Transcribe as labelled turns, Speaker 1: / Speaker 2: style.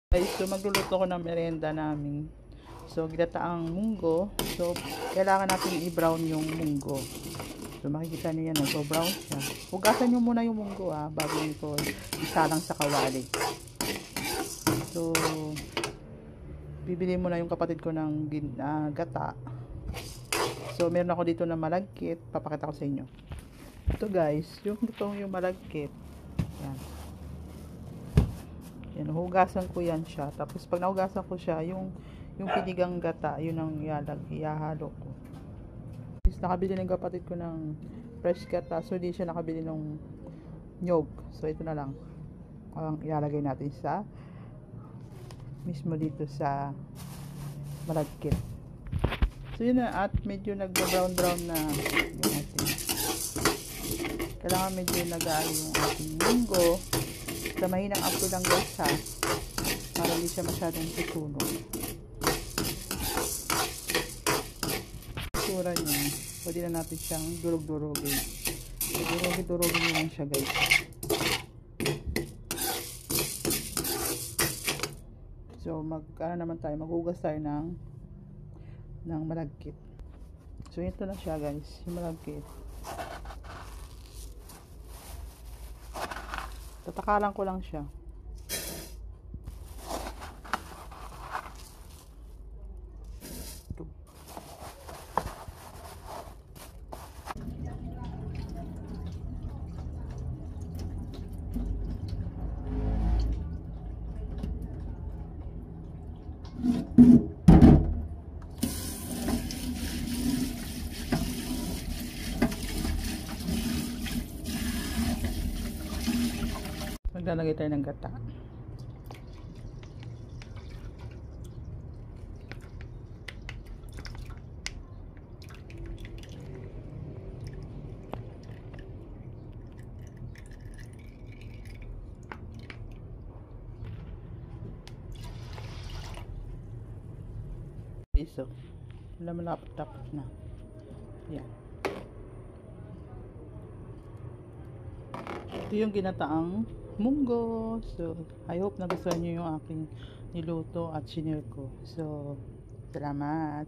Speaker 1: Guys, so magluluto ko ng merienda namin. So, ginataang munggo. So, kailangan natin i-brown yung munggo. So, makikita niyo yan, so brown siya. Hugasan niyo muna yung munggo bago ito isalang sa kawali. So, bibili muna yung kapatid ko ng gata. So, meron ako dito na malagkit. Papakita ko sa inyo. Ito guys, yung malagkit. Yan. Yan, hugasan ko yan siya. Tapos pag nahugasan ko siya, yung pinigang gata, yun ang ihahalo ko. Is nakabili ng kapatid ko ng fresh gata, so di siya nakabili ng nyog. So ito na lang ang ilalagay natin sa mismo dito sa malagkit. So yun na, at medyo nagba-brown na yung ating, kailangan medyo nag-aali yung ating munggo. Sa mahinang apo lang guys para hindi siya masyadong susunog. Sura niya, pwede na natin siyang durog-durogin. Durog-durogin nyo lang siya guys. So maghugas tayo ng malagkit. So ito na siya guys, yung malagkit. Tatakalan ko lang siya. Ito. Maglalagay tayo ng gata. So, malapit-lapit na. Yan. Ito yung ginataang munggo. So, I hope nagustuhan nyo yung aking niluto at shinare ko. So, salamat.